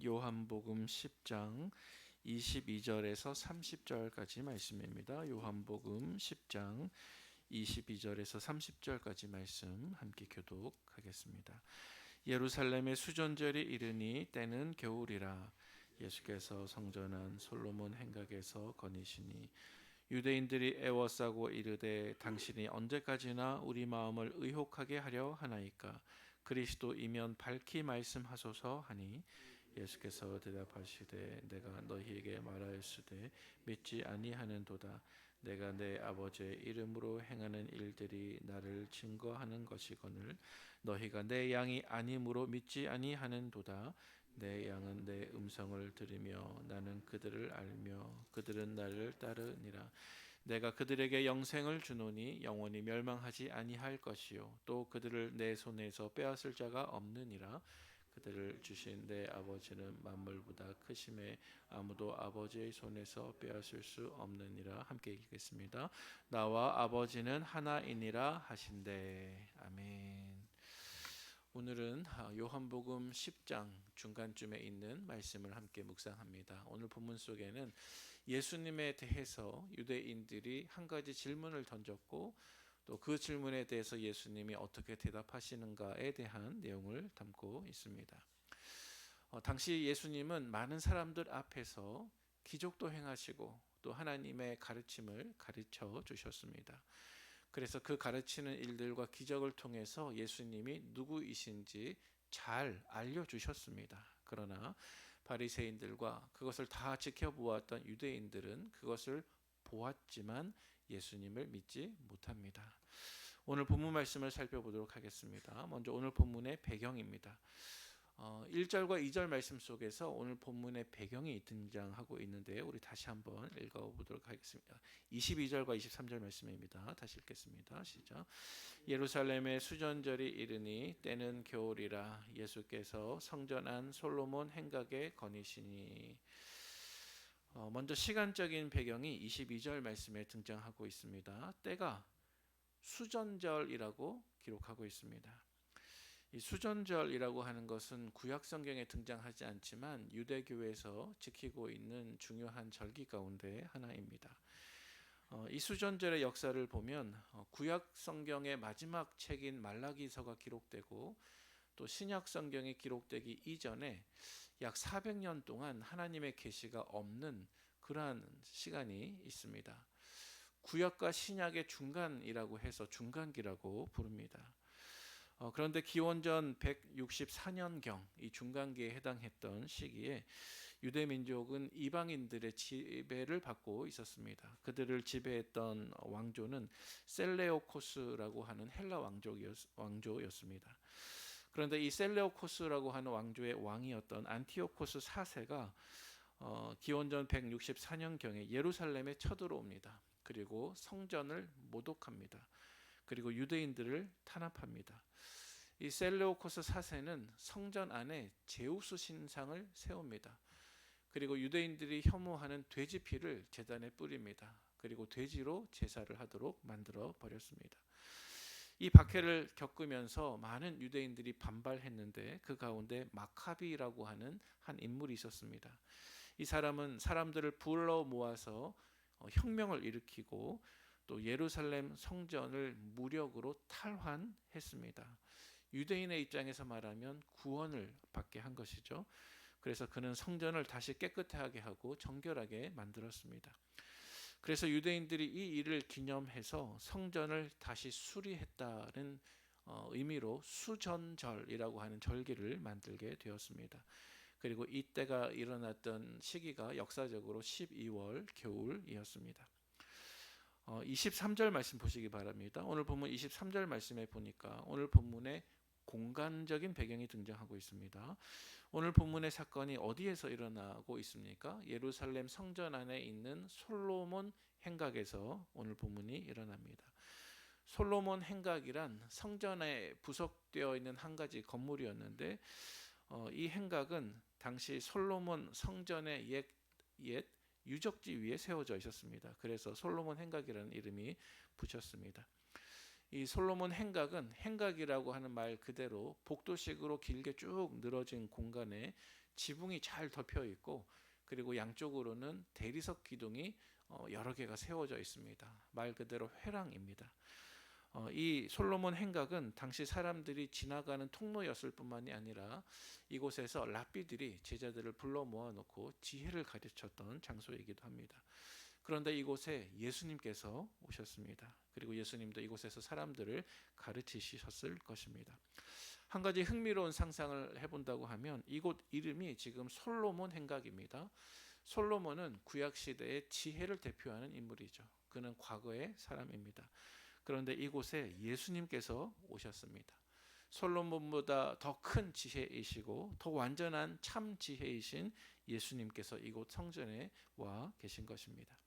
요한복음 10장 22절에서 30절까지 말씀입니다. 요한복음 10장 22절에서 30절까지 말씀 함께 교독하겠습니다. 예루살렘의 수전절이 이르니 때는 겨울이라. 예수께서 성전한 솔로몬 행각에서 거니시니 유대인들이 애워싸고 이르되 당신이 언제까지나 우리 마음을 의혹하게 하려 하나이까. 그리스도이면 밝히 말씀하소서 하니 예수께서 대답하시되 내가 너희에게 말하였으되 믿지 아니하는도다. 내가 내 아버지의 이름으로 행하는 일들이 나를 증거하는 것이거늘 너희가 내 양이 아니므로 믿지 아니하는도다. 내 양은 내 음성을 들으며 나는 그들을 알며 그들은 나를 따르니라. 내가 그들에게 영생을 주노니 영원히 멸망하지 아니할 것이요 또 그들을 내 손에서 빼앗을 자가 없느니라. 그들을 주신 내 아버지는 만물보다 크심에 아무도 아버지의 손에서 빼앗을 수 없느니라. 함께 읽겠습니다. 나와 아버지는 하나이니라 하신대. 아멘. 오늘은 요한복음 10장 중간쯤에 있는 말씀을 함께 묵상합니다. 오늘 본문 속에는 예수님에 대해서 유대인들이 한 가지 질문을 던졌고 또 그 질문에 대해서 예수님이 어떻게 대답하시는가에 대한 내용을 담고 있습니다. 당시 예수님은 많은 사람들 앞에서 기적도 행하시고 또 하나님의 가르침을 가르쳐 주셨습니다. 그래서 그 가르치는 일들과 기적을 통해서 예수님이 누구이신지 잘 알려주셨습니다. 그러나 바리새인들과 그것을 다 지켜보았던 유대인들은 그것을 보았지만 예수님을 믿지 못합니다. 오늘 본문 말씀을 살펴보도록 하겠습니다. 먼저 오늘 본문의 배경입니다. 1절과 2절 말씀 속에서 오늘 본문의 배경이 등장하고 있는데 우리 다시 한번 읽어보도록 하겠습니다. 22절과 23절 말씀입니다. 다시 읽겠습니다. 시작. 예루살렘의 수전절이 이르니 때는 겨울이라. 예수께서 성전한 솔로몬 행각에 거니시니. 먼저 시간적인 배경이 22절 말씀에 등장하고 있습니다. 때가 수전절이라고 기록하고 있습니다. 이 수전절이라고 하는 것은 구약 성경에 등장하지 않지만 유대교에서 지키고 있는 중요한 절기 가운데 하나입니다. 이 수전절의 역사를 보면 구약 성경의 마지막 책인 말라기서가 기록되고 또 신약 성경이 기록되기 이전에 약 400년 동안 하나님의 계시가 없는 그러한 시간이 있습니다. 구약과 신약의 중간이라고 해서 중간기라고 부릅니다. 그런데 기원전 164년경 이 중간기에 해당했던 시기에 유대 민족은 이방인들의 지배를 받고 있었습니다. 그들을 지배했던 왕조는 셀레오코스라고 하는 헬라 왕조였습니다. 그런데 이 셀레오코스라고 하는 왕조의 왕이었던 안티오코스 4세가 기원전 164년경에 예루살렘에 쳐들어옵니다. 그리고 성전을 모독합니다. 그리고 유대인들을 탄압합니다. 이 셀레오코스 4세는 성전 안에 제우스 신상을 세웁니다. 그리고 유대인들이 혐오하는 돼지 피를 제단에 뿌립니다. 그리고 돼지로 제사를 하도록 만들어 버렸습니다. 이 박해를 겪으면서 많은 유대인들이 반발했는데 그 가운데 마카비라고 하는 한 인물이 있었습니다. 이 사람은 사람들을 불러 모아서 혁명을 일으키고 또 예루살렘 성전을 무력으로 탈환했습니다. 유대인의 입장에서 말하면 구원을 받게 한 것이죠. 그래서 그는 성전을 다시 깨끗하게 하고 정결하게 만들었습니다. 그래서 유대인들이 이 일을 기념해서 성전을 다시 수리했다는 의미로 수전절이라고 하는 절기를 만들게 되었습니다. 그리고 이때가 일어났던 시기가 역사적으로 12월 겨울이었습니다. 23절 말씀 보시기 바랍니다. 오늘 본문 23절 말씀에 보니까 오늘 본문에 공간적인 배경이 등장하고 있습니다. 오늘 본문의 사건이 어디에서 일어나고 있습니까? 예루살렘 성전 안에 있는 솔로몬 행각에서 오늘 본문이 일어납니다. 솔로몬 행각이란 성전에 부속되어 있는 한 가지 건물이었는데 이 행각은 당시 솔로몬 성전의 옛 유적지 위에 세워져 있었습니다. 그래서 솔로몬 행각이라는 이름이 붙였습니다. 이 솔로몬 행각은 행각이라고 하는 말 그대로 복도식으로 길게 쭉 늘어진 공간에 지붕이 잘 덮여 있고 그리고 양쪽으로는 대리석 기둥이 여러 개가 세워져 있습니다. 말 그대로 회랑입니다. 이 솔로몬 행각은 당시 사람들이 지나가는 통로였을 뿐만이 아니라 이곳에서 랍비들이 제자들을 불러 모아놓고 지혜를 가르쳤던 장소이기도 합니다. 그런데 이곳에 예수님께서 오셨습니다. 그리고 예수님도 이곳에서 사람들을 가르치셨을 것입니다. 한 가지 흥미로운 상상을 해본다고 하면 이곳 이름이 지금 솔로몬 행각입니다. 솔로몬은 구약 시대의 지혜를 대표하는 인물이죠. 그는 과거의 사람입니다. 그런데 이곳에 예수님께서 오셨습니다. 솔로몬보다 더 큰 지혜이시고 더 완전한 참 지혜이신 예수님께서 이곳 성전에 와 계신 것입니다.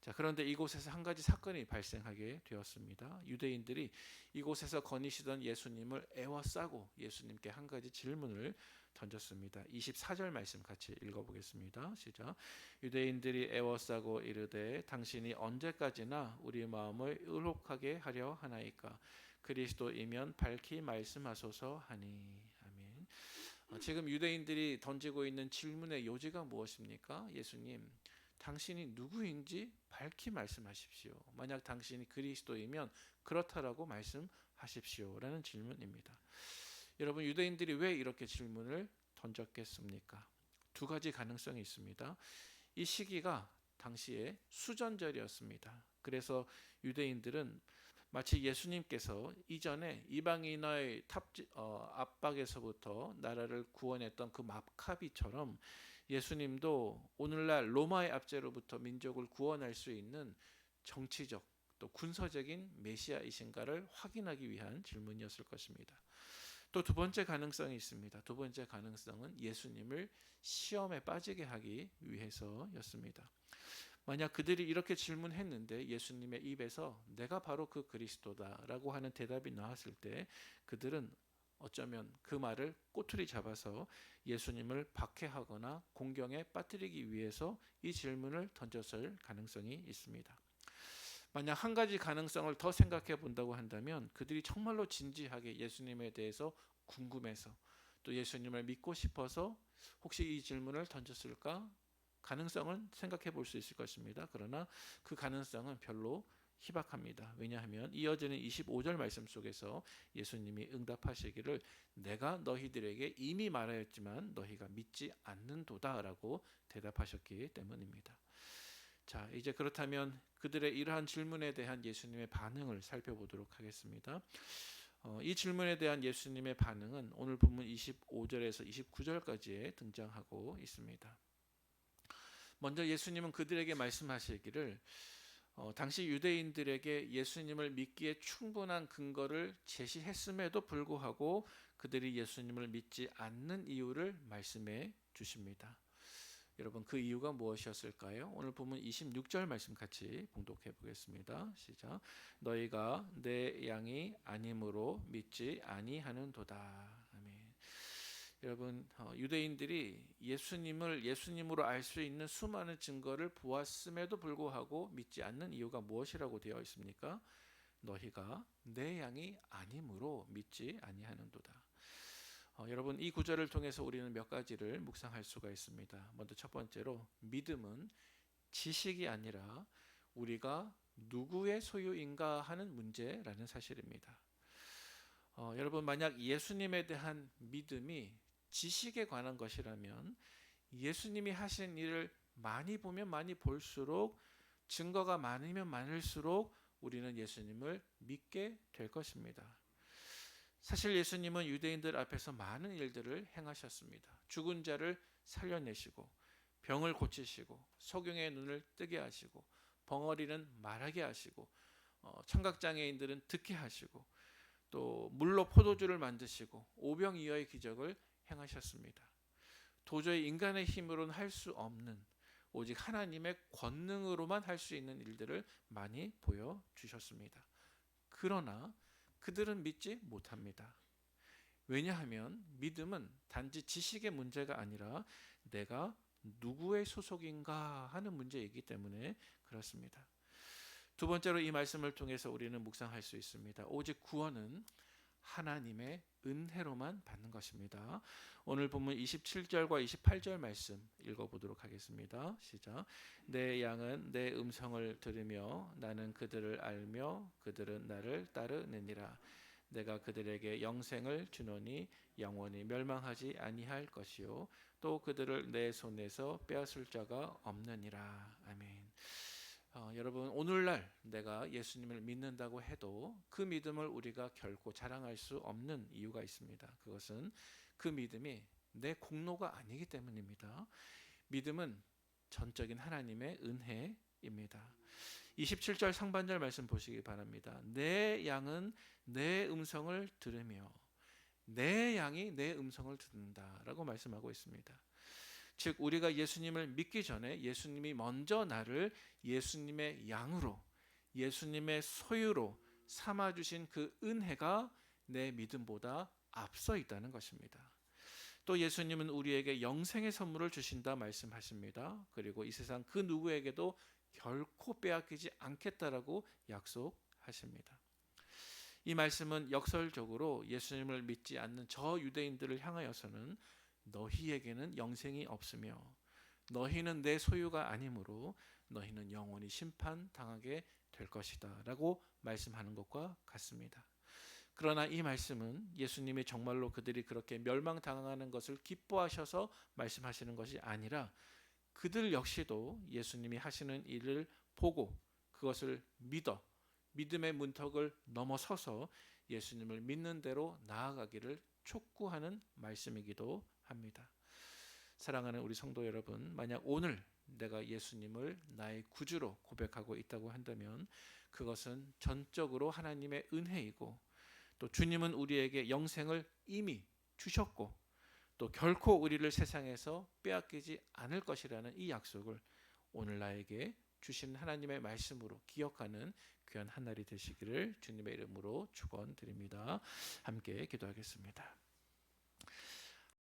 자, 그런데 이곳에서 한 가지 사건이 발생하게 되었습니다. 유대인들이 이곳에서 거니시던 예수님을 애워싸고 예수님께 한 가지 질문을 던졌습니다. 24절 말씀 같이 읽어보겠습니다. 시작. 유대인들이 애워싸고 이르되 당신이 언제까지나 우리 마음을 의롭하게 하려 하나이까? 그리스도이면 밝히 말씀하소서 하니. 아멘. 지금 유대인들이 던지고 있는 질문의 요지가 무엇입니까? 예수님, 당신이 누구인지 밝히 말씀하십시오. 만약 당신이 그리스도이면 그렇다라고 말씀하십시오라는 질문입니다. 여러분, 유대인들이 왜 이렇게 질문을 던졌겠습니까? 두 가지 가능성이 있습니다. 이 시기가 당시에 수전절이었습니다. 그래서 유대인들은 마치 예수님께서 이전에 이방인의 압박에서부터 나라를 구원했던 그 마카비처럼 예수님도 오늘날 로마의 압제로부터 민족을 구원할 수 있는 정치적 또 군사적인 메시아이신가를 확인하기 위한 질문이었을 것입니다. 또 두 번째 가능성이 있습니다. 두 번째 가능성은 예수님을 시험에 빠지게 하기 위해서였습니다. 만약 그들이 이렇게 질문했는데 예수님의 입에서 내가 바로 그 그리스도다라고 하는 대답이 나왔을 때 그들은 어쩌면 그 말을 꼬투리 잡아서 예수님을 박해하거나 공경에 빠뜨리기 위해서 이 질문을 던졌을 가능성이 있습니다. 만약 한 가지 가능성을 더 생각해 본다고 한다면 그들이 정말로 진지하게 예수님에 대해서 궁금해서 또 예수님을 믿고 싶어서 혹시 이 질문을 던졌을까? 가능성은 생각해 볼 수 있을 것입니다. 그러나 그 가능성은 별로 희박합니다. 왜냐하면 이어지는 25절 말씀 속에서 예수님이 응답하시기를 내가 너희들에게 이미 말하였지만 너희가 믿지 않는도다라고 대답하셨기 때문입니다. 자, 이제 그렇다면 그들의 이러한 질문에 대한 예수님의 반응을 살펴보도록 하겠습니다. 이 질문에 대한 예수님의 반응은 오늘 본문 25절에서 29절까지에 등장하고 있습니다. 먼저 예수님은 그들에게 말씀하시기를 당시 유대인들에게 예수님을 믿기에 충분한 근거를 제시했음에도 불구하고 그들이 예수님을 믿지 않는 이유를 말씀해 주십니다. 여러분, 그 이유가 무엇이었을까요? 오늘 보면 26절 말씀 같이 봉독해 보겠습니다. 시작. 너희가 내 양이 아님으로 믿지 아니하는도다. 아멘. 여러분, 유대인들이 예수님을 예수님으로 알 수 있는 수많은 증거를 보았음에도 불구하고 믿지 않는 이유가 무엇이라고 되어 있습니까? 너희가 내 양이 아님으로 믿지 아니하는도다. 여러분, 이 구절을 통해서 우리는 몇 가지를 묵상할 수가 있습니다. 먼저 첫 번째로 믿음은 지식이 아니라 우리가 누구의 소유인가 하는 문제라는 사실입니다. 여러분, 만약 예수님에 대한 믿음이 지식에 관한 것이라면 예수님이 하신 일을 많이 보면 많이 볼수록 증거가 많으면 많을수록 우리는 예수님을 믿게 될 것입니다. 사실 예수님은 유대인들 앞에서 많은 일들을 행하셨습니다. 죽은 자를 살려내시고 병을 고치시고 소경의 눈을 뜨게 하시고 벙어리는 말하게 하시고 청각장애인들은 듣게 하시고 또 물로 포도주를 만드시고 오병이어의 기적을 행하셨습니다. 도저히 인간의 힘으로는 할 수 없는 오직 하나님의 권능으로만 할 수 있는 일들을 많이 보여주셨습니다. 그러나 그들은 믿지 못합니다. 왜냐하면 믿음은 단지 지식의 문제가 아니라 내가 누구의 소속인가 하는 문제이기 때문에 그렇습니다. 두 번째로 이 말씀을 통해서 우리는 묵상할 수 있습니다. 오직 구원은 하나님의 은혜로만 받는 것입니다. 오늘 본문 27절과 28절 말씀 읽어보도록 하겠습니다. 시작. 내 양은 내 음성을 들으며 나는 그들을 알며 그들은 나를 따르느니라. 내가 그들에게 영생을 주노니 영원히 멸망하지 아니할 것이요 또 그들을 내 손에서 빼앗을 자가 없느니라. 아멘. 여러분, 오늘날 내가 예수님을 믿는다고 해도 그 믿음을 우리가 결코 자랑할 수 없는 이유가 있습니다. 그것은 그 믿음이 내 공로가 아니기 때문입니다. 믿음은 전적인 하나님의 은혜입니다. 27절 상반절 말씀 보시기 바랍니다. 내 양은 내 음성을 들으며 내 양이 내 음성을 듣는다라고 말씀하고 있습니다. 즉 우리가 예수님을 믿기 전에 예수님이 먼저 나를 예수님의 양으로 예수님의 소유로 삼아주신 그 은혜가 내 믿음보다 앞서 있다는 것입니다. 또 예수님은 우리에게 영생의 선물을 주신다 말씀하십니다. 그리고 이 세상 그 누구에게도 결코 빼앗기지 않겠다라고 약속하십니다. 이 말씀은 역설적으로 예수님을 믿지 않는 저 유대인들을 향하여서는 너희에게는 영생이 없으며 너희는 내 소유가 아니므로 너희는 영원히 심판당하게 될 것이다 라고 말씀하는 것과 같습니다. 그러나 이 말씀은 예수님이 정말로 그들이 그렇게 멸망당하는 것을 기뻐하셔서 말씀하시는 것이 아니라 그들 역시도 예수님이 하시는 일을 보고 그것을 믿어 믿음의 문턱을 넘어서서 예수님을 믿는 대로 나아가기를 촉구하는 말씀이기도 합니다. 사랑하는 우리 성도 여러분, 만약 오늘 내가 예수님을 나의 구주로 고백하고 있다고 한다면 그것은 전적으로 하나님의 은혜이고 또 주님은 우리에게 영생을 이미 주셨고 또 결코 우리를 세상에서 빼앗기지 않을 것이라는 이 약속을 오늘 나에게 주신 하나님의 말씀으로 기억하는 귀한 한 날이 되시기를 주님의 이름으로 축원드립니다. 함께 기도하겠습니다.